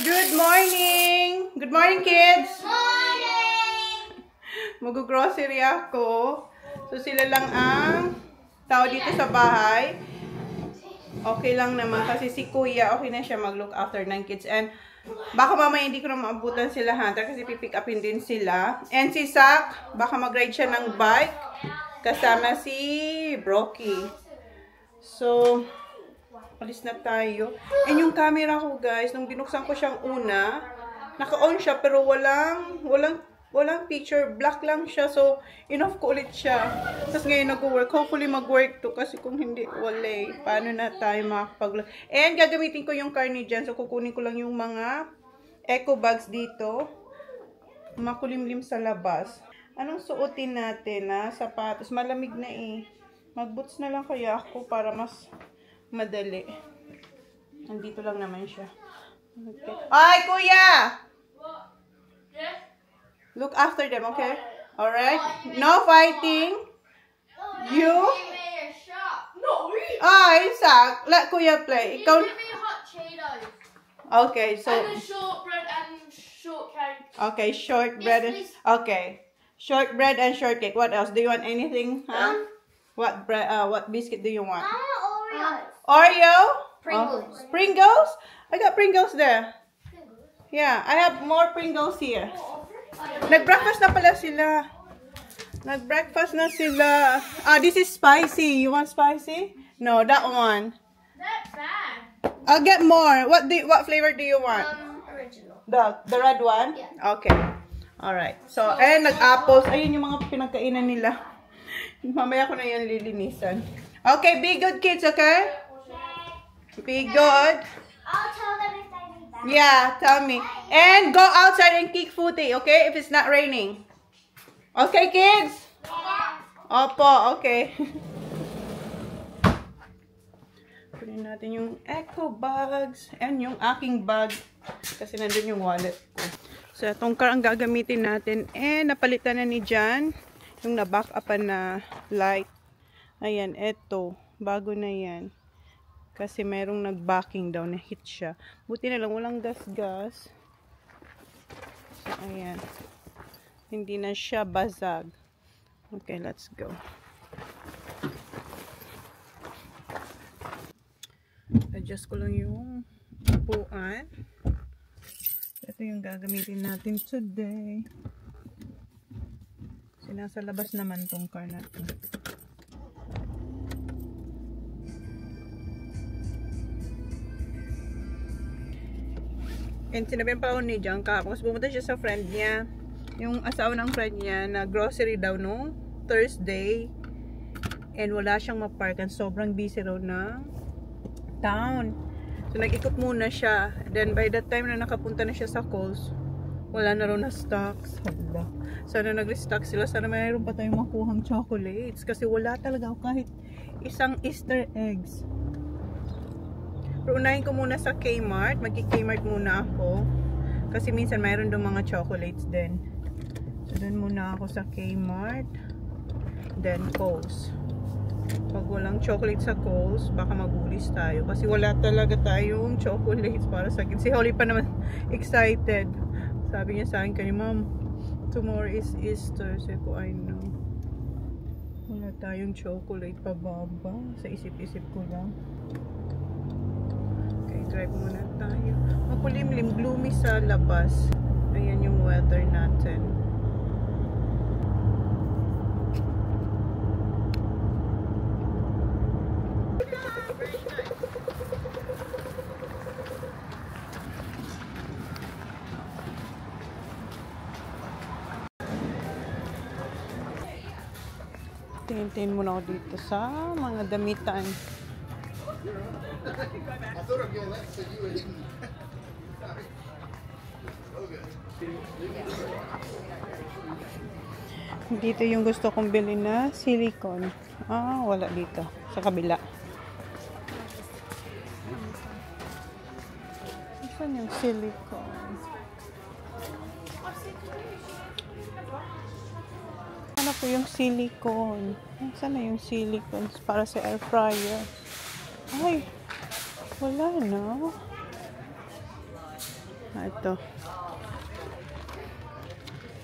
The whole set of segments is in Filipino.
Good morning! Good morning, kids! Morning! Mag-grocery ako. So, sila lang ang tao dito sa bahay. Okay lang naman kasi si Kuya, okay na siya mag-look after ng kids. And baka mamaya hindi ko na maabutan sila Hunter kasi pipick upin din sila. And si Zach, baka mag-ride siya ng bike kasama si Brocky. So, alis na tayo. And yung camera ko, guys, nung binuksan ko siyang una, naka-on siya pero walang picture. Black lang siya. So, in-off ko ulit siya. Tapos ngayon nag-work. Hopefully mag-work to kasi kung hindi, wala. Paano na tayo makapag-vlog? And gagamitin ko yung car ni Jen. So, kukunin ko lang yung mga eco bags dito. Makulimlim sa labas. Anong suotin natin, ha? Sapatos. Malamig na eh. Mag-boots na lang kaya ako para mas madali. Nandito lang naman siya. Okay. Ay, Kuya! Look after them, okay? Alright? No fighting. You? Ay, Zach. Let Kuya play. Ikaw. Okay, so. And a shortbread and shortcake. Okay, shortbread. Yes, Okay. Shortbread and shortcake. What else? Do you want anything? Huh? What bread? What biscuit do you want? Oreos. Oreo? Pringles. Oh, Pringles? I got Pringles there. Yeah, I have more Pringles here. Nag-breakfast na pala sila. Nag-breakfast na sila. This is spicy. You want spicy? No, that one. That's bad. I'll get more. What flavor do you want? Original. The red one? Yeah. Okay. Alright. So, nag-apples. Ayun yung mga pinagkainan nila. Mamaya ko na yan lilinisan. Okay, be good kids, okay? Be good. I'll tell them if they need that. Yeah, tell me. And go outside and kick footy, okay? If it's not raining. Okay, kids? Opo, okay. Kunin natin yung eco bags and yung aking bag. Kasi nandun yung wallet ko. So, itong car ang gagamitin natin. And napalitan na ni Jan yung na-back upan na light. Ayan, eto. Bago na yan. Kasi merong nag-backing daw, na-hit siya. Buti na lang, walang gas-gas. So, ayan. Hindi na siya basag. Okay, let's go. Adjust ko lang yung upuan. Ito yung gagamitin natin today. Kasi nasa labas naman tong car na to. And sinabihan pa ako ni Jan kahapon kasi pumunta siya sa friend niya. Yung asawa ng friend niya na grocery daw no Thursday. And wala siyang maparkan. Sobrang busy raw ng town. So nag-ikot muna siya. Then by that time na nakapunta na siya sa Coles, wala na raw na stocks. Hala. Sana nag-restock sila. Sana mayroon pa tayong makuhang chocolates. Kasi wala talaga kahit isang Easter eggs. Pero unahin ko muna sa Kmart. Magki-Kmart muna ako. Kasi minsan mayroon doon mga chocolates din. So doon muna ako sa Kmart. Then Coles. Pag walang chocolate sa Coles, baka magulis tayo. Kasi wala talaga tayong chocolates para sa akin. Si Holly pa naman excited. Sabi niya sa akin kayo, Mom, tomorrow is Easter. Sabi ko, I know. Wala tayong chocolate pa baba. Sa isip-isip ko lang. Okay, drive muna tayo. Makulimlim, gloomy sa labas. Ayan yung weather natin. Tingin-tingin muna ako dito sa mga damitan. Dito yung gusto kong bilhin na silicone. Wala dito. Sa kabila. Saan yung silicone? Ano po yung silicone? Saan na yung silicone para sa air fryer? Ay, wala na. Ito.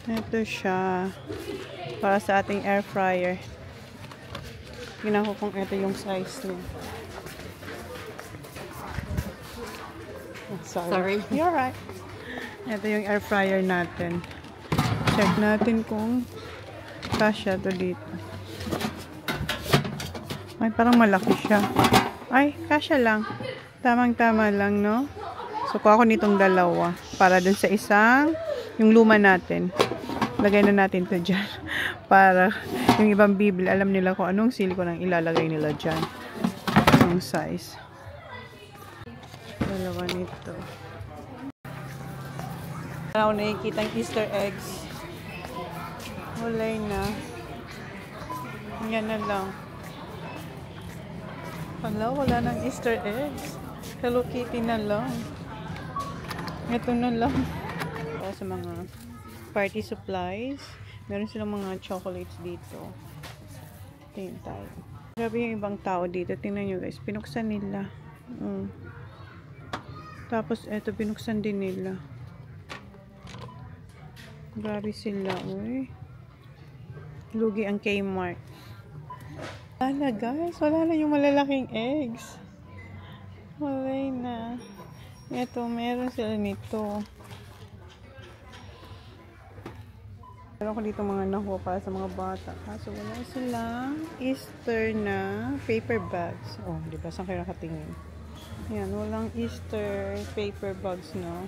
Ito siya. Para sa ating air fryer. Tingnan ko kung ito yung size niya. Oh, sorry. You're right. Ito yung air fryer natin. Check natin kung kasya to dito. Ay, parang malaki siya. Ay, kasya lang. Tamang-tama lang, no? So, kuha ko nitong dalawa. Para dun sa isang, yung luma natin. Lagay na natin to dyan. Para yung ibang bibili, alam nila kung anong silicone ang ilalagay nila dyan. Ang size. Dalawa nito. Wala ko nakikita ang Easter eggs. Wala na. Yan na lang. Wala nang Easter eggs. Hello Kitty na lang. Ito na lang. Sa mga party supplies. Meron silang mga chocolates dito. Tingnan tayo. Grabe yung ibang tao dito. Tingnan nyo guys. Pinuksan nila. Tapos eto binuksan din nila. Grabe sila. Uy. Lugi ang Kmart. Wala guys. Wala na yung malalaking eggs. Wala na. Eto, meron sila nito. Meron ko dito mga nakuha para sa mga bata. Kaso wala silang Easter na paper bags. Oh, di ba? Saan kayo nakatingin? Yan, walang Easter paper bags, no?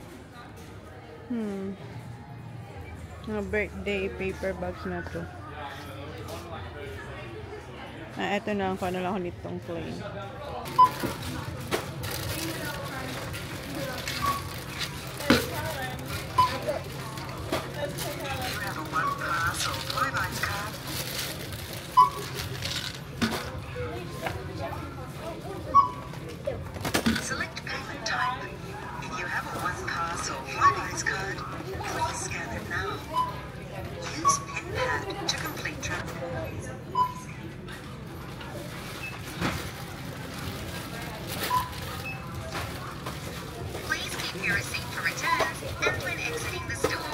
Mga birthday paper bags na to. Eto na lang. Kung ano lang ako nitong plain. Select payment type. If you have a OnePass or Flybuys card, please scan it now. Use PinPad to complete transactions. Please keep your receipt for returns and when exiting the store.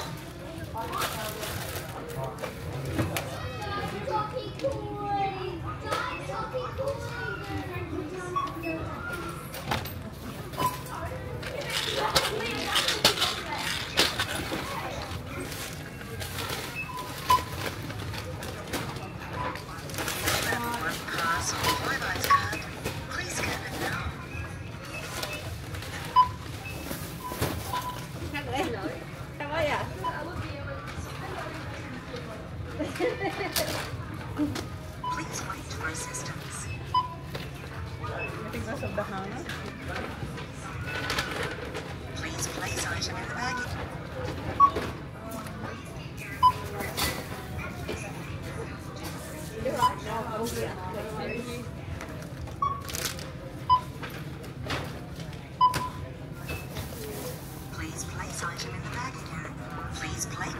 OnePass or Flybuys card, please scan it now. Please wait for assistance. Because of the hanger. Please place item in the baggage. Please place item in the baggage area. Please place.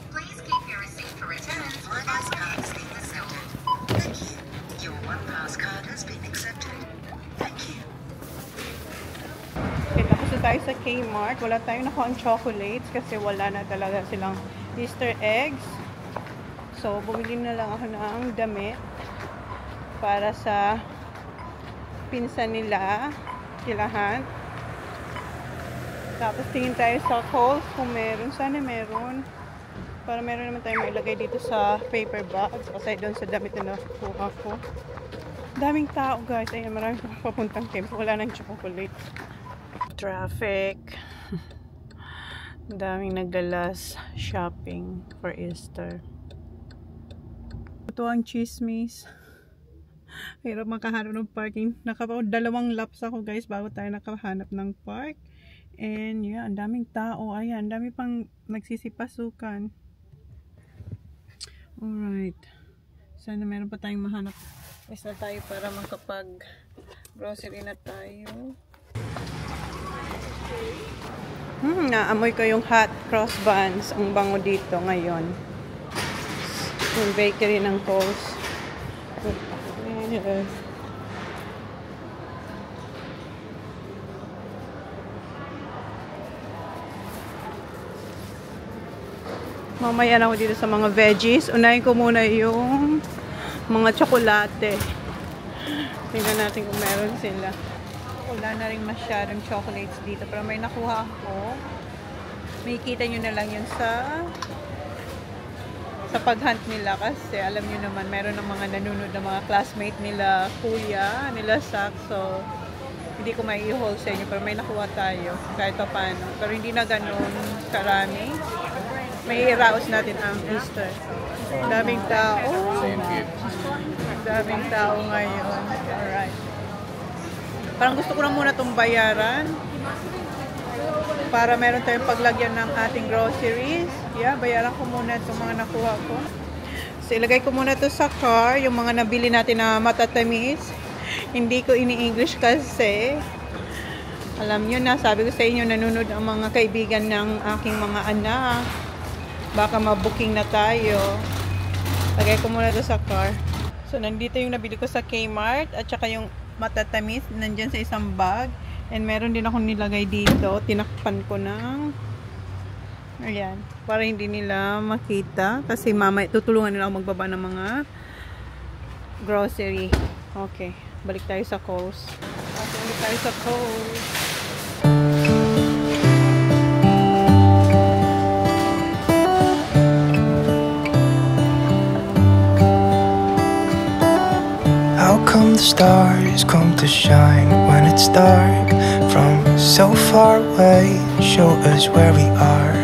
Please keep your receipt for returns. Flybuys cards being accepted. Thank you. Your OnePass card has been accepted. Thank you. Okay, tapos na tayo sa Kmart. Wala tayong nakuha ang chocolates kasi wala na talaga silang Easter eggs. So, bumili na lang ako ng damit para sa pinsan nila, kilahan. Tapos tingin tayo sa Kohl's kung meron. Sana meron. Para meron naman tayong mailagay dito sa paper bags. Kasi doon sa damit na nakuha ko. Daming tao guys. Ayan, maraming papuntang tempo. Wala nang chocolate. Traffic. Daming nagdalas shopping for Easter. Ito ang chismis. Hirap makahanap ng parking. Dalawang laps ako guys bago tayo nakahanap ng park. And yeah, ang daming tao. Ayan, ang dami pang nagsisipasukan. Alright. Sana meron pa tayong mahanap. Is na tayo para makapag-grocery na tayo. Naamoy ko yung hot cross buns. Ang bango dito ngayon. Yung bakery ng Coles. Mamaya na ako dito sa mga veggies. Unahin ko muna yung mga tsokolate. Tingnan natin kung meron sila. Wala na rin masyadong chocolates dito. Pero may nakuha ako. Makikita nyo na lang yun sa pag-hunt nila. Kasi alam nyo naman, meron ng mga nanunod na mga classmate nila, kuya, nila Sak. So, hindi ko may i-haul sa inyo. Pero may nakuha tayo. Kahit pa paano. Pero hindi na ganun karami. May iraos natin ang Easter. Daming tao. Daming tao ngayon. Alright. Parang gusto ko na muna itong bayaran. Para meron tayong paglagyan ng ating groceries. Yeah, bayaran ko muna itong mga nakuha ko. So, ilagay ko muna ito sa car. Yung mga nabili natin na matatamis. Hindi ko ini-English kasi alam nyo na, sabi ko sa inyo, nanonood ang mga kaibigan ng aking mga anak. Baka ma-booking na tayo. Lagay ko muna ito sa car. So, nandito yung nabili ko sa Kmart. At saka yung matatamis. Nandyan sa isang bag. And meron din akong nilagay dito. Tinakpan ko ng ayan. Para hindi nila makita. Kasi mamaya tutulungan nila ako magbaba ng mga grocery. Okay. Balik tayo sa Coles. Okay, balik tayo sa Coles. How come the stars come to shine when it's dark? From so far away, show us where we are.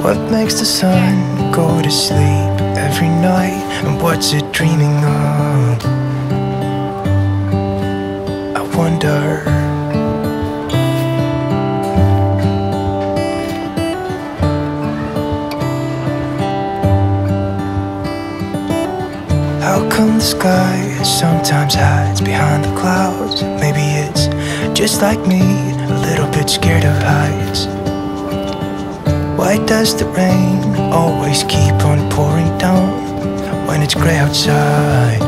What makes the sun go to sleep every night? And what's it dreaming of? I wonder. How come the sky sometimes hides behind the clouds? Maybe it's just like me, a little bit scared of heights. Why does the rain always keep on pouring down when it's gray outside?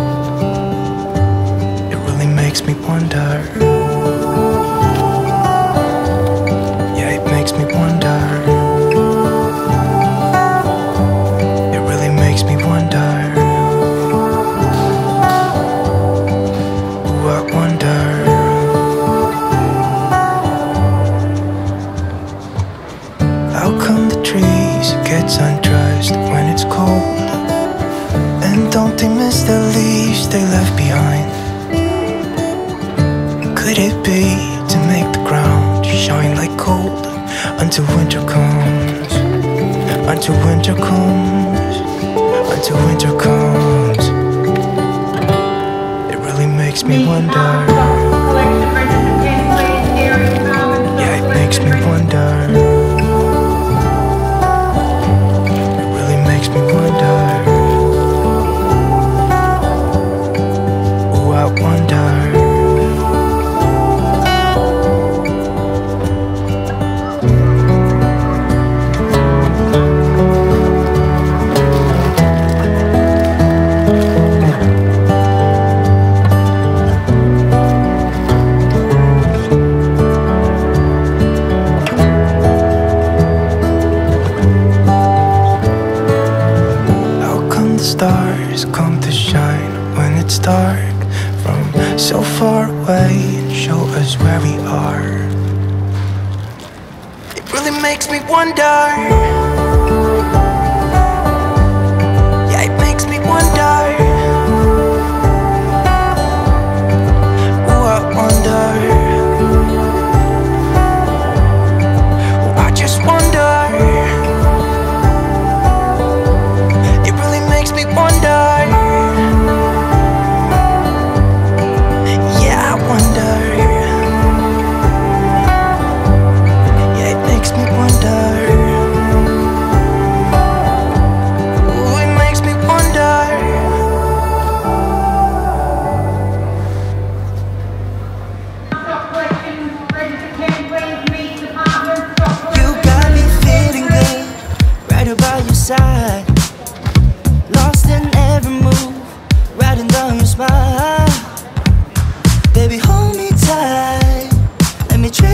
It really makes me wonder. Yeah, it makes me wonder. It really makes me wonder. Undressed when it's cold, and don't they miss the leaves they left behind? Could it be to make the ground shine like gold until winter comes? Until winter comes, until winter comes. It really makes me wonder. Yeah, it makes me wonder. Stars come to shine when it's dark from so far away and show us where we are. It really makes me wonder. Yeah, it makes me wonder. Ooh, I wonder. Ooh, I just wonder.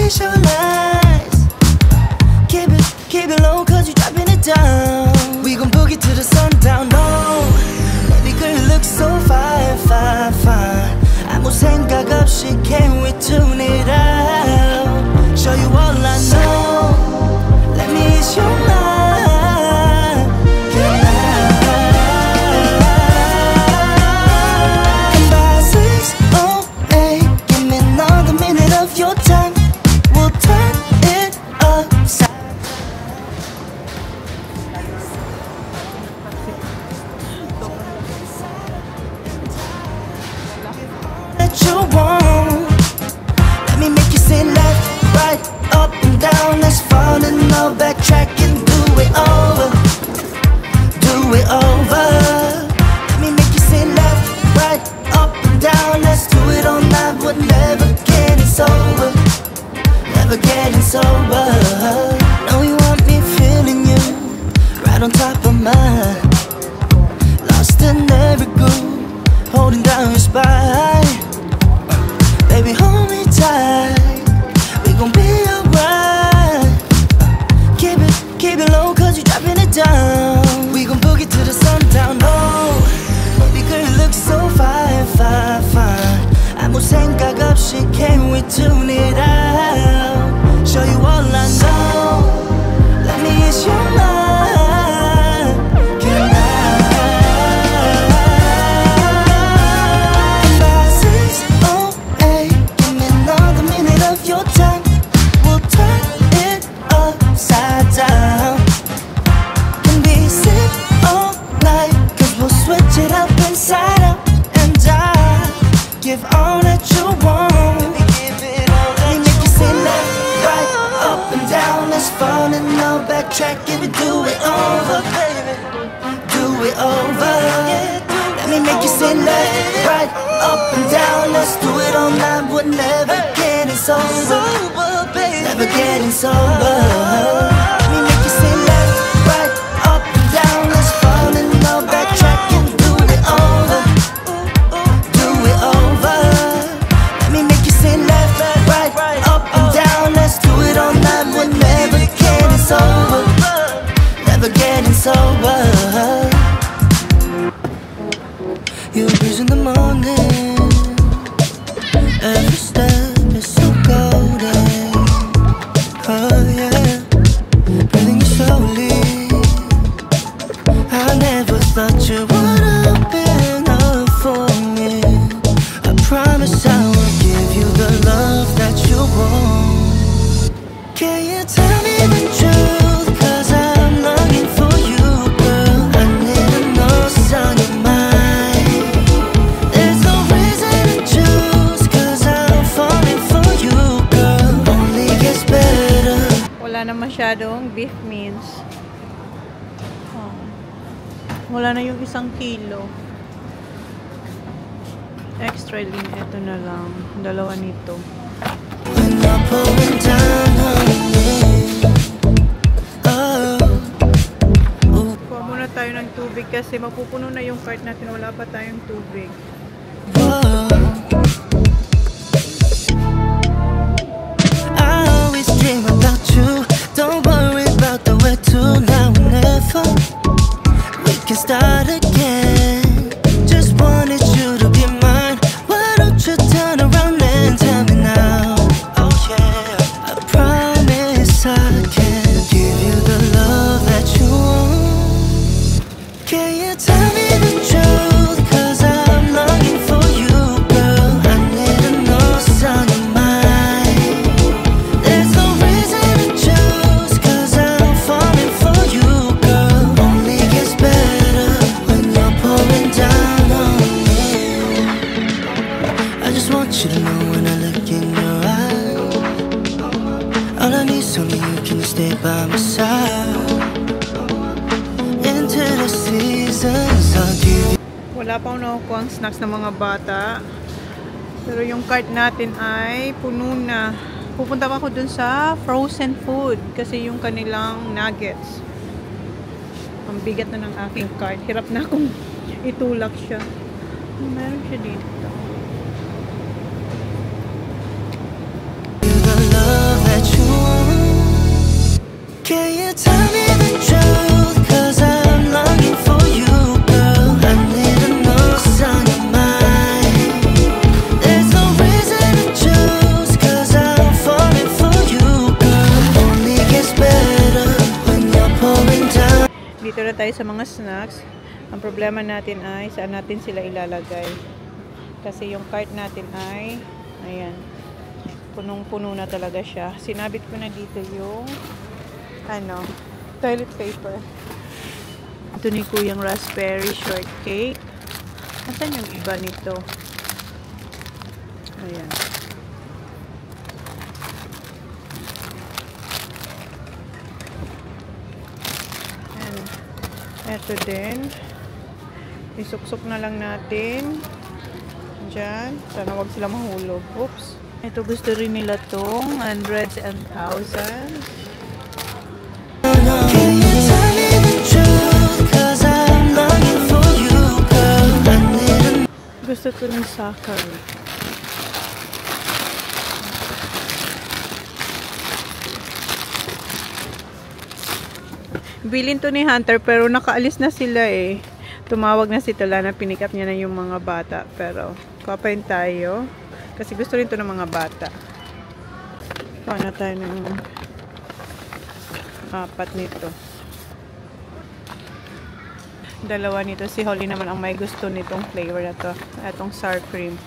visualize. Keep it low, cause you dropping it down. We gon' boogie to the sundown, no. Baby girl, you look so fine, fine, fine. 아무 생각 없이 can we tune it out? Show you all I know. Let me ease your mind. Can I? Come by 6:08. Give me another minute of your time. We'll turn it upside. That you want. Let me make you say left, right, up and down. Let's fall in love, backtrack and do it over. Do it over. Let me make you say left, right, up and down. Let's do it all night. We're never getting sober. Never getting sober. Know you want me feeling you right on top of mine. Lost in every groove, holding down your spine. Baby, hold me tight. We gon' be alright. Keep it low, cause you dropping it down. We gon' boogie to the sundown, no. Baby girl, you look so fine, fine, fine. 아무 생각 없이 can we tune it out? Show you all I know. Let me ease your mind. Can I? Come by 6:08. Give me another minute of your time. We'll turn it upside down. Can be sick all night, cause we'll switch it up inside out. And I give all that you want. Let me make you say left, right, up and down. Let's fall in love, backtrack if we do it over, baby. Do it over. Let me make you say left, right, up and down. Let's do it all night. We're never getting sober. Never getting sober. Let me make you say left, right, up and down. Let's fall in love, backtrack and do it over. Do it over. Let me make you say left, right, up and down. Let's do it all night. We're never getting sober. Never getting sober. You breeze in the morning. Every step is so golden. Oh yeah. Breathing slowly. I never thought you would open up for me. I promise I will give you the love that you want. Can you tell me the truth? Cause I'm longing for you, girl. I need to know what's on your mind. There's no reason to choose, cause I'm falling for you, girl. Only gets better. Wala na masyadong beef mince. Oh. Wala na yung 1 kilo. Extra din. Ito na lang. 2 nito. When I'm pouring down on me. Kuha muna tayo ng tubig kasi mapupuno na yung cart natin. Wala pa tayong tubig. I always dream about you. Don't worry about the where to, now or never. We can start again. Just wanted you to be mine. Why don't you turn around and tell me now? Oh yeah, I promise I can give you the love that you want. Can you tell me the truth? Cause I'm longing for you, girl. I need to know what's on your mind. There's no reason to choose, cause I'm falling for you, girl. Only gets better when you're pouring down on me. I just want you to know when I look in your eyes, all I need is only you, can you stay by my side? Into the seasons I'll give you. Wala pa nakukuha ang snacks ng mga bata. Pero yung cart natin ay puno na. Pupunta pa ako dun sa frozen food kasi yung kanilang nuggets. Ang bigat na ng aking cart. Hirap na akong itulak siya. Meron siya dito. The love na tayo sa mga snacks. Ang problema natin ay saan natin sila ilalagay. Kasi yung cart natin ay, ayan, punong-puno na talaga siya. Sinabit ko na dito yung, toilet paper. Ito ni Kuyang raspberry shortcake. Asan yung iba nito? Ayan. Ito din. Isuksok na lang natin. Diyan. Sana wag sila mahulog. Oops. Ito gusto rin nila tong hundreds and thousands. Gusto ko ng soccer. Bilin to ni Hunter pero nakaalis na sila eh. Tumawag na si Talana, pinick up niya na yung mga bata. Pero kapain tayo kasi gusto rin to ng mga bata. Kuha na tayo ng 4 nito. 2 nito. Si Holly naman ang may gusto nitong flavor na to. Itong sour cream.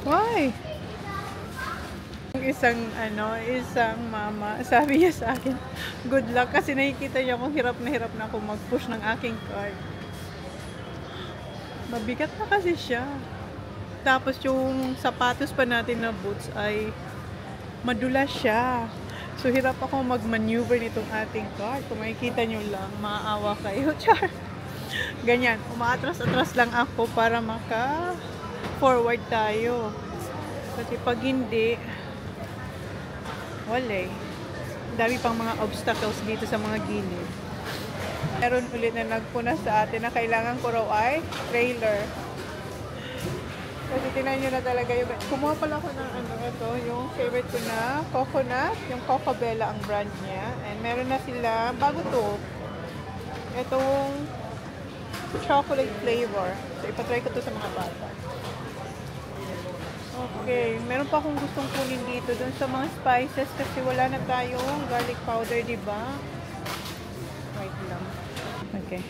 Why? Isang mama, sabi niya sa akin, good luck kasi nakikita niya kung hirap na ako mag-push ng aking cart. Mabigat na kasi siya. Tapos yung sapatos pa natin na boots ay madulas siya. So hirap ako mag-maneuver nitong ating cart. Kung makikita nyo lang, maaawa kayo. Char! Ganyan, umaatras-atras lang ako para maka-forward tayo. Kasi pag hindi, wala eh. Dami pang mga obstacles dito sa mga gilid. Meron ulit na nagpuna sa atin na kailangan ko raw ay trailer. Kasi tinan nyo na talaga yung... Kumuha pala ako ng ito, yung favorite ko na coconut. Yung Coco Bella ang brand niya. And meron na sila, bago to, itong chocolate flavor. So ipatry ko to sa mga bata. Okay, meron pa akong gustong kunin dito dun sa mga spices kasi wala na tayong garlic powder, diba? Wait lang. Okay.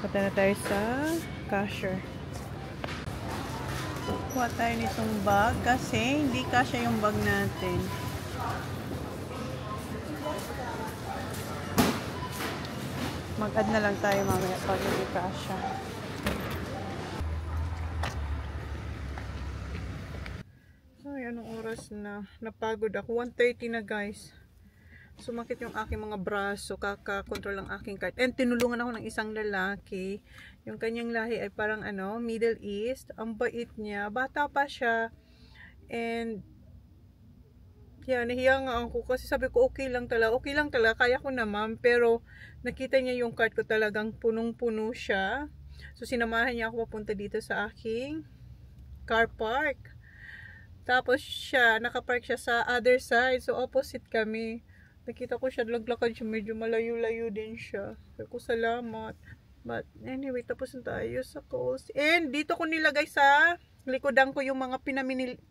Punta na tayo sa cashier. Kuha tayo nitong bag kasi hindi kasya yung bag natin. Mag-add na lang tayo mamaya pag hindi kasya. Ay, anong oras na? Napagod ako. 1:30 na guys. Sumakit yung aking mga braso. Kaka-control ang aking cart. And tinulungan ako ng isang lalaki. Yung kanyang lahi ay parang Middle East. Ang bait niya. Bata pa siya. And yan, nahiya nga ako. Kasi sabi ko okay lang talaga. Okay lang talaga. Kaya ko naman. Pero nakita niya yung cart ko talagang punong-puno siya. So sinamahan niya ako papunta dito sa aking car park. Tapos siya, nakapark siya sa other side. So, opposite kami. Nakita ko siya, laglakad siya. Medyo malayo-layo din siya. Sabi ko, salamat. But, anyway, tapos na tayo sa coast. And, dito ko nilagay sa likodan ko yung mga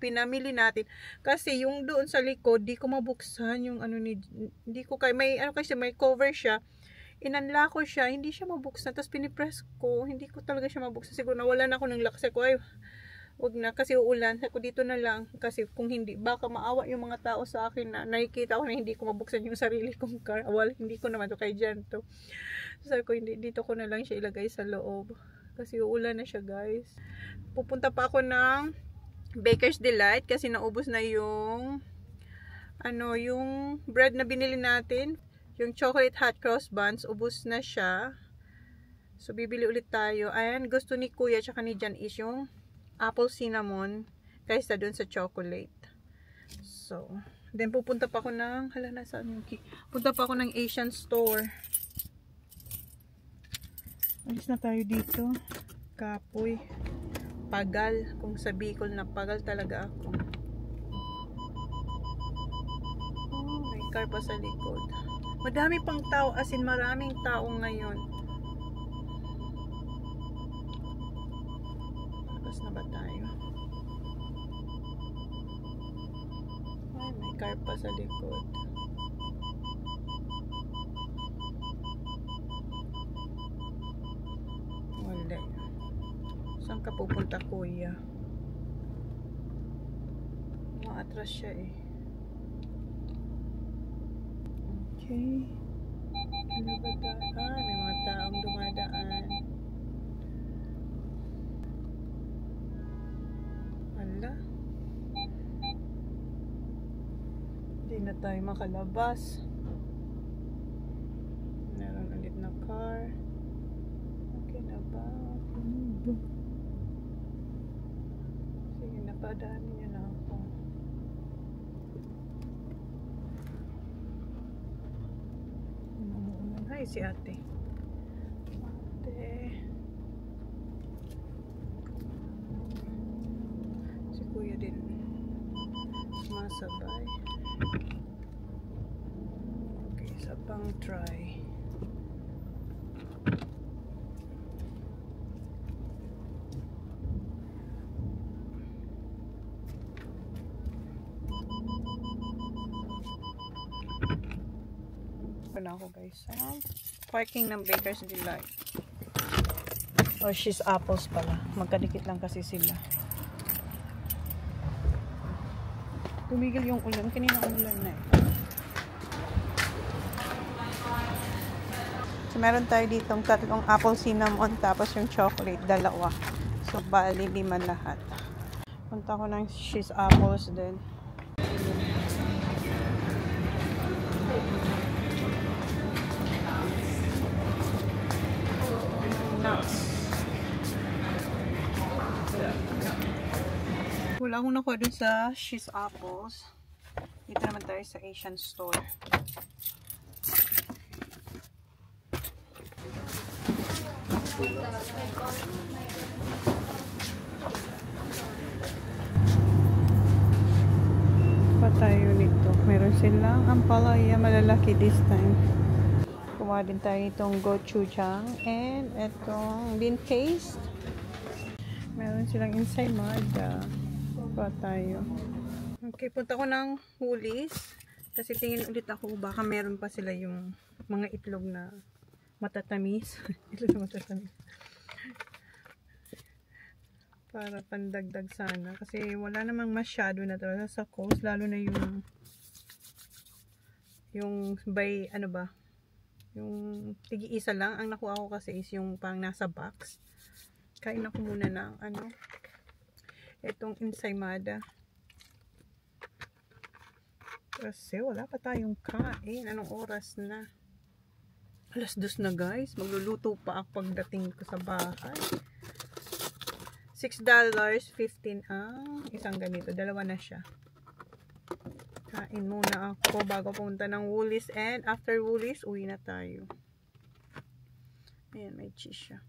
pinamili natin. Kasi, yung doon sa likod, di ko mabuksan yung hindi ko kaya, kasi may cover siya. Inanla ko siya, hindi siya mabuksan. Tapos, pinipress ko, hindi ko talaga siya mabuksan. Siguro, nawalan ako ng lakas ko. Ay, wag na kasi uulan. Ako dito na lang kasi kung hindi baka maawa yung mga tao sa akin na nakikita ko na hindi ko mabuksan yung sarili kong car. Well, hindi ko naman to kay Jan to. So, sabi ko hindi dito ko na lang siya ilagay sa loob kasi uulan na siya guys. Pupunta pa ako ng Baker's Delight kasi naubos na yung yung bread na binili natin, yung chocolate hot cross buns, ubos na siya. So bibili ulit tayo. And gusto ni Kuya tsaka ni Jan is yung apple cinnamon kaysa dun sa chocolate. So, then pupunta pa ako ng, nasaan yung key? Punta pa ako ng Asian store. Alis na tayo dito. Kapoy. Pagal. Kung sa Bicol na pagal talaga ako. Oh, may car pa sa likod. Madami pang tao, as in maraming tao ngayon. Na ba tayo? Ay, may car pa sa likod. pupunta kuya. Maatras siya eh. Okay. Ano ba may mga taong dumadaan. Hala. Hindi na tayo makalabas. Meron ulit na car. Okay na ba? Sige, napadaanin niya na ako. Hi, si ate. Ate. Si kuya din. Masabay. Okay, isa pang try. Na ako guys parking ng Baker's Delight or She's Apples pala, magkadikit lang kasi sila. Tumigil yung ulan, kanina ulan na eh. So meron tayo ditong tatlong apple cinnamon tapos yung chocolate dalawa, so bali 5 lahat. Punta ko ng She's Apples din. Wala akong nakuha dun sa She's Apples. Dito naman tayo sa Asian store. Pa tayo nito. Meron silang ampalaya malalaki this time. Kuha din tayo itong gochujang and itong bean paste. Meron silang ensaymada. Pa tayo. Okay, punta ko ng Woolies kasi tingin ulit ako baka meron pa sila yung mga itlog na matatamis. Itlog na matatamis. Para pandagdag sana kasi wala namang masyado na talaga sa coast, lalo na yung by ano ba, yung tigi-isa lang ang nakuha ko kasi is yung pang nasa box. Kain ako muna ng ano, itong ensaymada. Kasi wala pa tayong kain. Anong oras na? 2:00 na guys. Magluluto pa ako pagdating ko sa bahay. $6.15 ang isang ganito. Dalawa na siya. Kain muna ako bago pumunta ng Woolies. And after Woolies, uwi na tayo. Ayan, may cheese siya.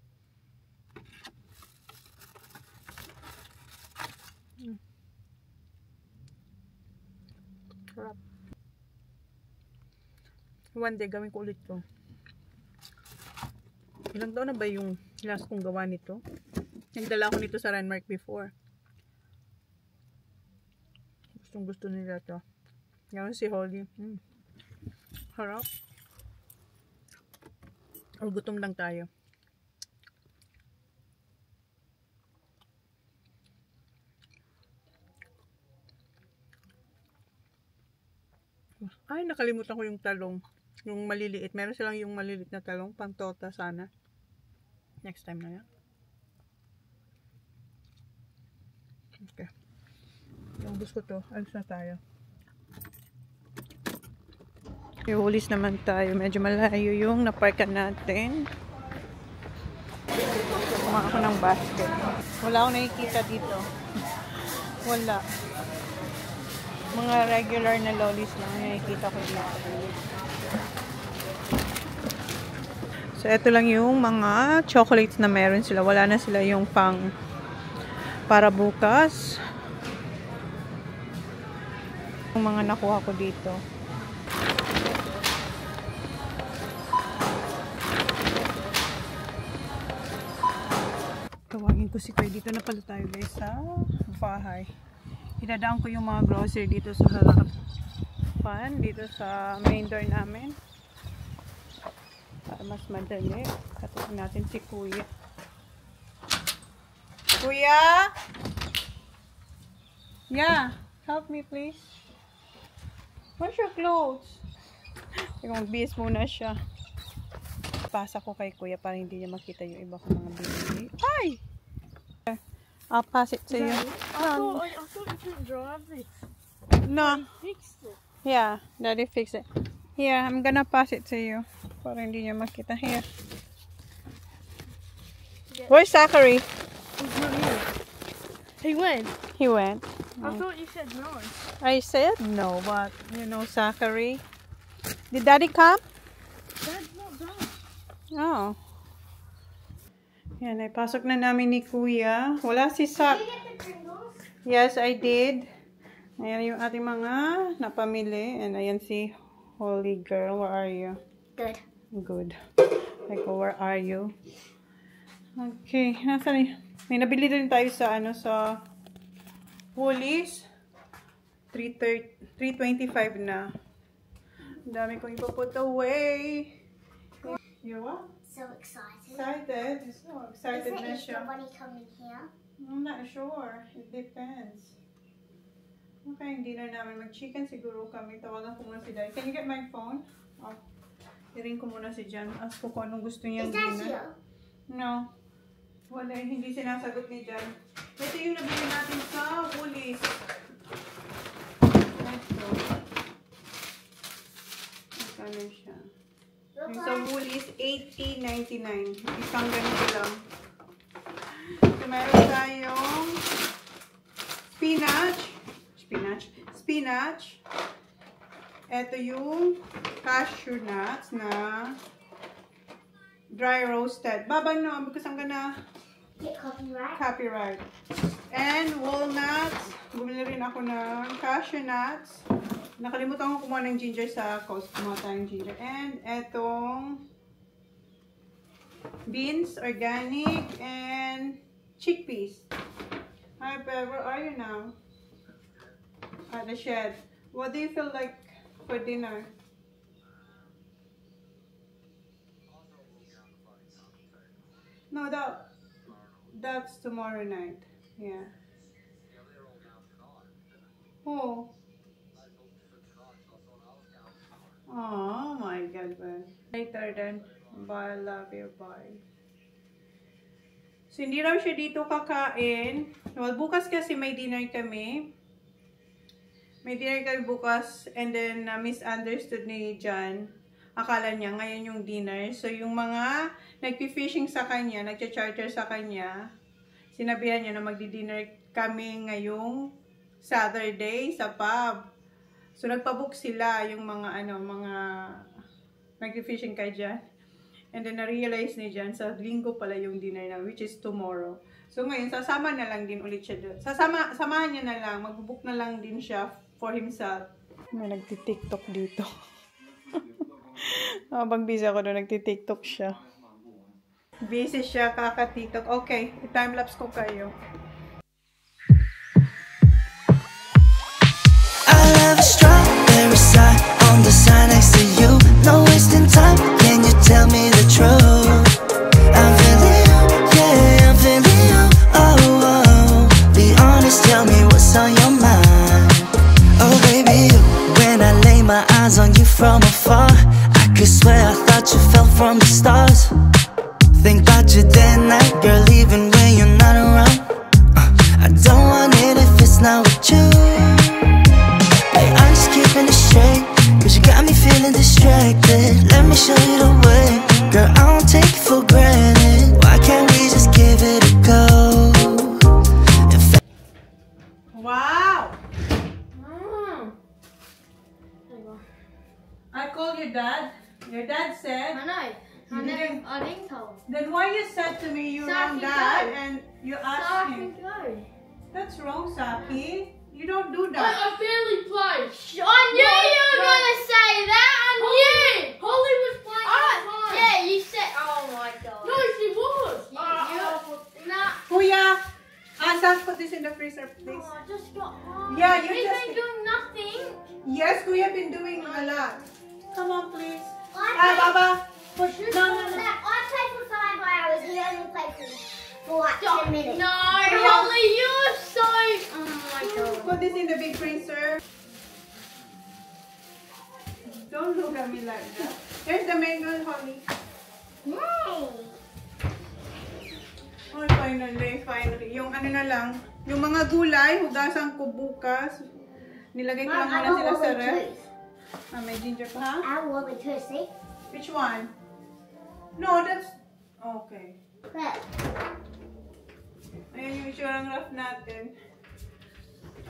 Sarap. One day gawin ko ulit to. Ilang taon na ba yung last kong gawa nito? Nagdala ko nito sa Renmark before. Gustong gusto nila to. Gawin si Holly. Harap. Or gutom lang tayo. Ay, nakalimutan ko yung talong. Yung maliliit. Meron silang yung maliliit na talong. Pang torta sana. Next time na yan. Okay. Yung gusto to. Alis na tayo. Iulis naman tayo. Medyo malayo yung naparkan natin. Kumain ako ng basket. Wala akong nakikita dito. Wala. Mga regular na lollies lang nakikita ko dito. So, ito lang yung mga chocolates na meron sila. Wala na sila yung pang para bukas. Yung mga nakuha ko dito. Tawagin ko si Kuya. Dito na pala tayo guys sa bahay. Idadaan ko yung mga grocery dito sa harapan, dito sa main door namin. Para mas madali. Katukin natin si Kuya. Kuya? Yeah. Help me, please. Where's your clothes? Magbihis muna siya. Pasa ko kay Kuya para hindi niya makita yung iba kong mga binili. Ay! I'll pass it to you. I thought you couldn't drive it. No. Fixed it. Yeah, Daddy fixed it. Here, I'm gonna pass it to you. Para hindi niya makita. Here. Where's Zachary? He's not here. He went. He went. I thought you said no. I said no, but you know Zachary. Did Daddy come? Dad's not done. Oh. Yan, ay pasok na namin ni Kuya. Wala si Zach. Did you get the Pringles? Yes, I did. Ayan yung ating mga napamili. And ayan si Holy Girl. Where are you? Good. Good. Like, where are you? Okay. Nasaan yun? May nabili din tayo sa sa Woolies. 325 na. Ang dami kong ipaput away. You're what? So excited. Excited? So excited na Is the siya. bunny coming here? I'm not sure. It depends. Okay, hindi na namin mag-chicken siguro kami. Tawagan ko muna si Daddy. Can you get my phone? Oh, i-ring ko muna si Jan. Ask ko kung anong gusto niyang Is that dinner. here? No. Wala, hindi sinasagot ni Jan. Ito yung nabili natin sa Woolies. Ito. Magkano siya? Yung sa Woolies, $80.99. Isang ganito lang. So, meron tayong spinach. Ito yung cashew nuts na dry roasted. Baba no, because I'm gonna Get copyright. copyright. And walnuts. Bumili rin ako ng cashew nuts. Nakalimutan ko kumuha ng ginger sa Costco. Kumuha tayong ginger. And etong beans, organic, and chickpeas. Hi, Bev. Where are you now? At the shed. What do you feel like for dinner? No, that's tomorrow night. Yeah. Oh. Oh my God, man. Later then. Bye, love you, bye. So, hindi raw siya dito kakain. Well, bukas kasi may dinner kami. May dinner kami bukas. And then, misunderstood ni John. Akala niya, ngayon yung dinner. So, yung mga nagpi-fishing sa kanya, nagcha-charter sa kanya, sinabihan niya na magdi-dinner kami ngayong Saturday sa pub. So, nagpabook sila yung mga, mga nagpi-fishing kay John. And then, na-realize ni John, sa linggo pala yung dinner na, which is tomorrow. So, ngayon, sasama na lang din ulit siya doon. Samahan niya na lang, magbubook na lang din siya for himself. May nagti-tiktok dito. Habang busy ako doon, nagti-tiktok siya. Busy siya, kaka-tiktok. Okay, i-timelapse ko kayo. I love a strawberry sign on the sign next to you. No wasting time, can you tell me the truth? I'm feeling you, yeah, I'm feeling you. Oh, oh, be honest, tell me what's on your mind. Oh baby, when I lay my eyes on you from afar, I could swear I thought you fell from the stars. Think about you day and night, girl, even when you're not around. I don't want it if it's not with you. Hey, I'm just keeping it straight, cause you got me feeling distracted. Let me show you the way, girl, I don't take it for granted. Why can't we just give it a go? Wow! I called your dad. Your dad said... I know. You didn't- I didn't tell him. Then why you said to me you So I wrong can dad go. and you So asked I him? can go. That's wrong, Saki. You don't do I that. barely played. I knew you were gonna say that. I knew. Holly was playing. Yeah, you said. Oh my god. No, she was. Nah. Kuya, Zach, put this in the freezer, please. Oh, I just got home. Yeah, you He's just- been doing nothing. Yes, Kuya been doing a lot. Come on, please. I Baba. Push. played. No. I played for 5 hours. He only played for for like 10 minutes. No, Holly, you're so... Oh my god. Put this in the big freezer. Don't look at me like that. Here's the mango, Holly. Yay! Oh, finally. Yung ano na lang, yung mga gulay, hugasan ko bukas. Nilagay ko lang Mom, I muna sila want sa all the ref. toast. May ginger pa, ha? I want the toast, see? Which one? No, that's... Okay. Look. Ayan yung itsurang ref natin.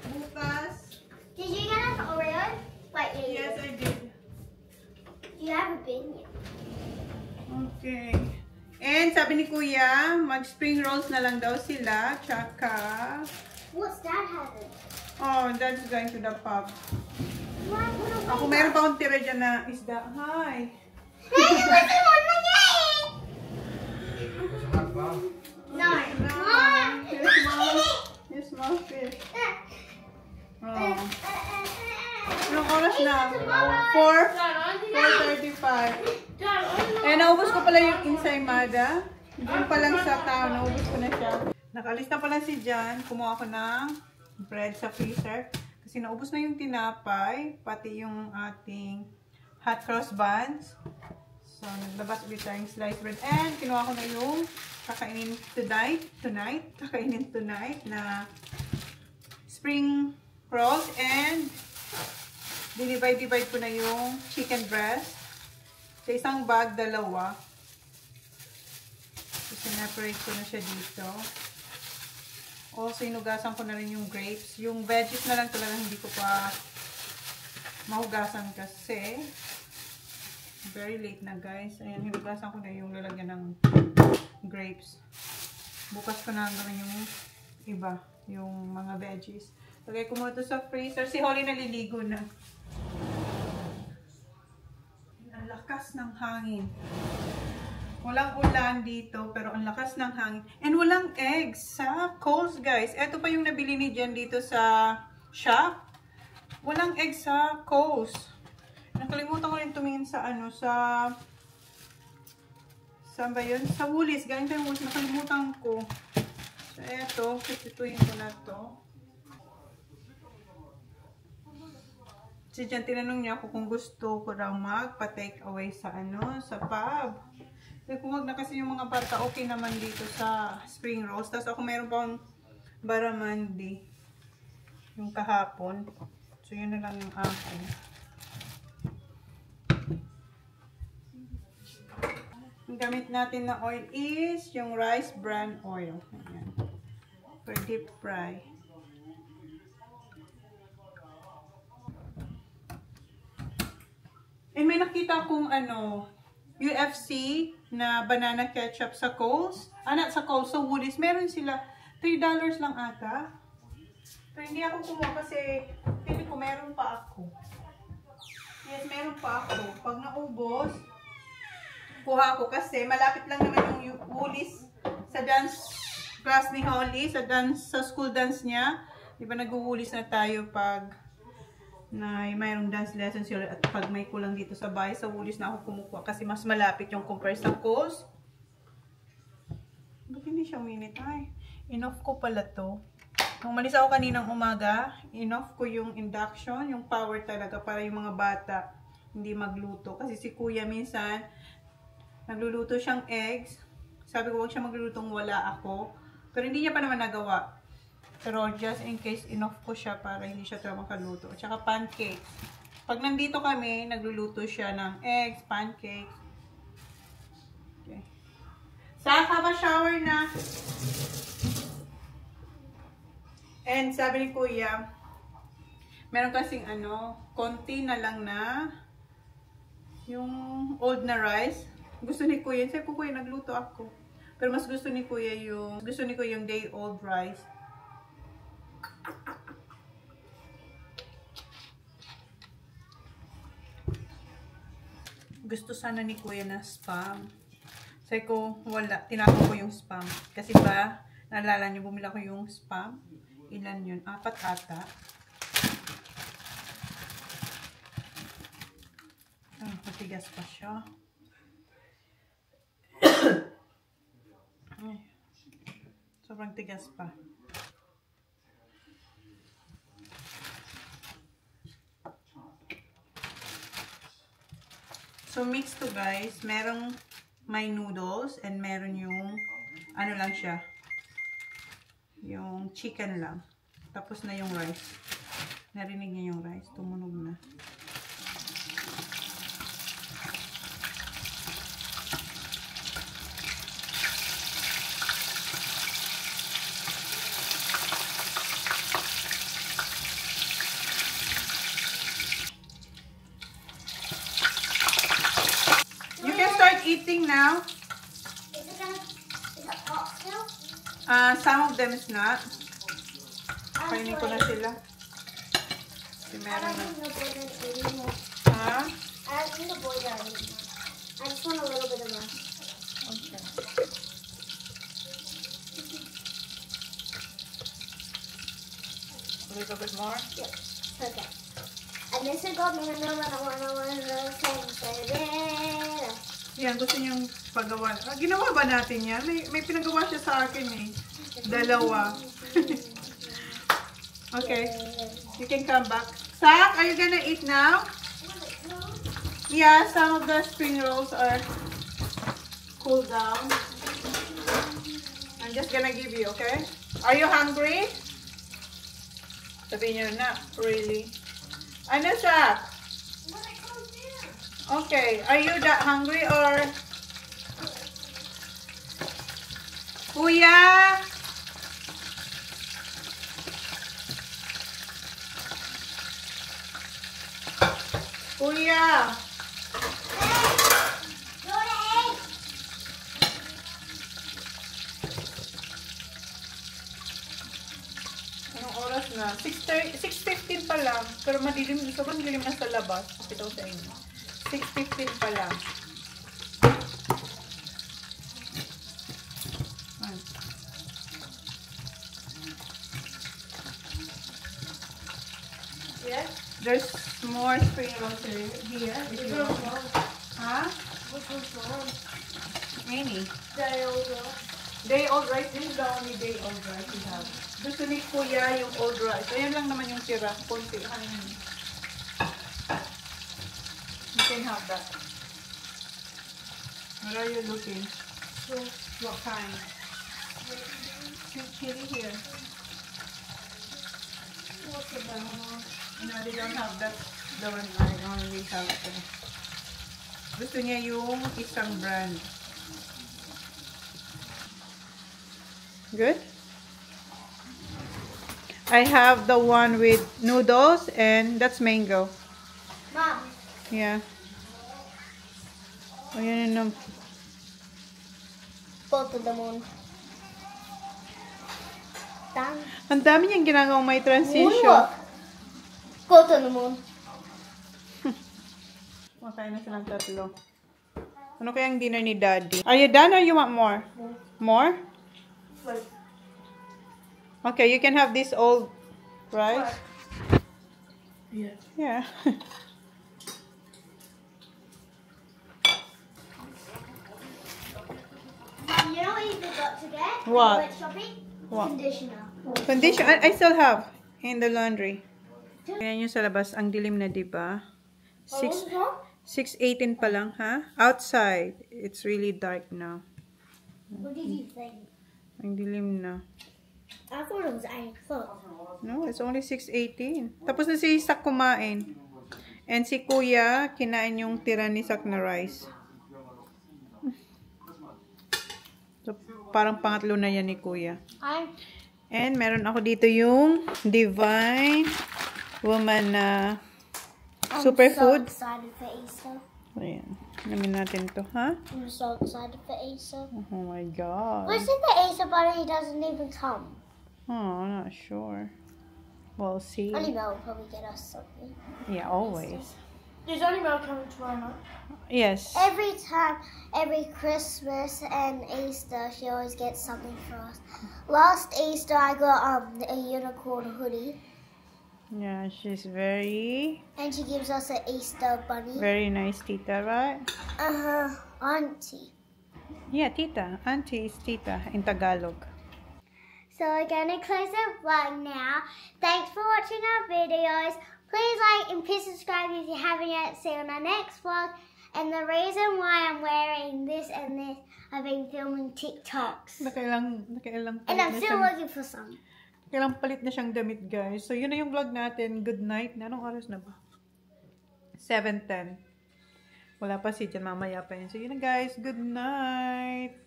Bukas. Did you get us Oreo? Wait, Yes, I did. you haven't been yet. Okay. And sabi ni Kuya, mag-spring rolls na lang daw sila. Tsaka... What's Dad having? Oh, Dad's going to the pub. Why would I Ako meron pa akong tira dyan na isda. Hi! Hey, you put them on the game! No. Mom! Yung small fish. Oh. Anong oras na? 4:35. Eh, naubos ko pala yung ensaymada. Doon pa lang sa town, naubos ko na siya. Nakalis na pala si Jan. Kumuha ko ng bread sa freezer. Kasi naubos na yung tinapay, pati yung ating hot cross buns. So, naglabas ulit tayong sliced bread. And, kinuha ko na yung kakainin tonight na spring rolls. And, dinivide-divide ko na yung chicken breast. Sa isang bag, dalawa. So, sineparate ko na siya dito. Also, inugasan ko na rin yung grapes. Yung veggies na lang talaga hindi ko pa mahugasan kasi very late na, guys. Ayan, hinugasan ko na yung lalagyan ng grapes. Bukas ko na gawin yung iba, yung mga veggies. Lagay ko muna ito sa freezer. Si Holly naliligo na. Ang lakas ng hangin. Walang ulan dito, pero ang lakas ng hangin. And walang eggs sa Coles, guys. Ito pa yung nabili ni Jen dito sa shop. Walang eggs sa Coles. Nakalimutan ko rin tumingin sa ano, saan ba yun? Sa Woolies. Galing tayo Woolies. Nakalimutan ko. So, eto. Substituin ko na to. Si Jen, tinanong niya ako kung gusto ko raw magpa-take away sa ano, sa pub. Kung wag na kasi yung mga bata, okay naman dito sa spring rolls. Tapos ako meron pang barramundi yung kahapon. So, yun na lang yung akin. Yung gamit natin na oil is yung rice bran oil. Ayan. For deep fry. And may nakita kong ano, UFC na banana ketchup sa Coles. Not sa Coles, sa Woolies. Meron sila. $3 lang ata. Pero hindi ako kumuha kasi pili ko meron pa ako. Yes, meron pa ako. Pag naubos, kuha ako kasi malapit lang naman yung Woolies sa dance class ni Holly, sa school dance niya. Di ba nag-Woolies na tayo pag mayroong dance lessons yun, at pag may kulang dito sa bahay, sa Woolies na ako kumukuha kasi mas malapit yung compare sa Coles. Ba't hindi siya uminit? Ay, in-off ko pala to. Nung umalis ako kaninang umaga, in-off ko yung induction, yung power talaga para yung mga bata hindi magluto. Kasi si Kuya minsan, nagluluto siyang eggs. Sabi ko, huwag siya maglulutong wala ako. Pero hindi niya pa naman nagawa. Pero just in case, in-off ko siya para hindi siya talaga makaluto. At saka pancakes. Pag nandito kami, nagluluto siya ng eggs, pancakes. Okay. Saka ba shower na? And sabi ni Kuya, meron kasing ano, konti na lang na yung old na rice. Gusto ni Kuya, sabi ko, Kuya, nagluto ako. Pero mas gusto ni Kuya yung day old rice. Gusto sana ni Kuya na spam. Sabi ko, wala. Tinapon ko yung spam. Kasi ba, naalala niyo, bumila ko yung spam. Ilan yun? 4 ata. Matigas pa siya. Sobrang tigas pa. So, mix to guys. Merong may noodles and meron yung ano lang siya. Yung chicken lang. Tapos na yung rice. Narinig niya yung rice. Tumunog na. You can start eating now. Is it hot still? Some of them is not. Kainin ko na sila. Si I meron don't na. think the boy doesn't eat anymore. Ha? I don't think the boy doesn't eat anymore. I just want a little bit of rice. Okay. A little bit more? Yep. Okay. And this is got me to know what I want to Yan, gusto niyang pagawa. Ginawa ba natin yan? May pinagawa siya sa akin eh. Dalawa. Okay. You can come back. Sak, are you gonna eat now? Yeah, some of the spring rolls are cooled down. I'm just gonna give you, okay? Are you hungry? Sabihin niyo na, really. Ano, Sak? Okay, are you that hungry or? Kuya? Kuya? Anong oras na? 6:15 pa lang. Pero madilim, sobrang dilim na sa labas. Ito sa inyo. 6:15 pa lang. Yes, there's more spring rolls here. If you want. Huh? Any. Day old rice. This is the only day old rice we have. Gusto ni Kuya yung old rice. Ayan lang naman yung tira. Kunti. You can have that. What are you looking? What kind? Chili here. No, they don't have that. The one I only have. Gusto niya yung isang brand. Good? I have the one with noodles and that's mango. Mom. Yeah. Ayan na. Go to the moon. Ang dami niyang ginagawang may transition. Moonwalk. Go to the moon. Makain na silang tatlo. Ano kayang dinner ni Daddy? Are you done or you want more? More? Okay, you can have this old rice. Yeah. Yeah. You know what you forgot to get? What? When you went shopping? What? Conditioner. Condition. I still have in the laundry. Ayan yung sa labas. Ang dilim na, diba? 6:18 pa lang, ha? Outside, it's really dark now. What did you think? Ang dilim na. I thought it was 8 o'clock. No, it's only 6:18. Tapos na si Sak kumain. And si Kuya, kinain yung tira ni Sak na rice. So, parang pangatlo na yan ni Kuya. And meron ako dito yung Divine Woman na superfood. I'm so excited for Easter. Ayan. Namin natin to, ha? I'm so excited for Easter. Oh my God. Where's the Easter bunny? He doesn't even come. Oh, I'm not sure. We'll see. Only Mel will probably get us something. Yeah, always. There's only Mel coming tomorrow night. Yes. Every time, every Christmas and Easter, she always gets something for us. Last Easter, I got a unicorn hoodie. Yeah, she's very And she gives us an Easter bunny. very nice tita, right? Auntie. Yeah, tita. Auntie is tita in Tagalog. So we're going to close the vlog now. Thanks for watching our videos. Please like and please subscribe if you haven't yet. See you on our next vlog. And the reason why I'm wearing this and this, I've been filming TikToks. Nakailang And I'm still looking for some. Kailang palit na siyang damit, guys. So, yun na yung vlog natin. Good night. Anong oras na ba? 7:10. Wala pa si Jan. Mamaya pa yun. So, yun na, guys. Good night.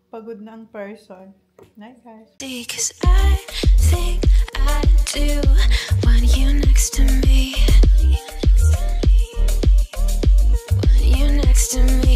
Pagod na ang person. Night, guys. Because I think I do want you next to me. Want you next to me.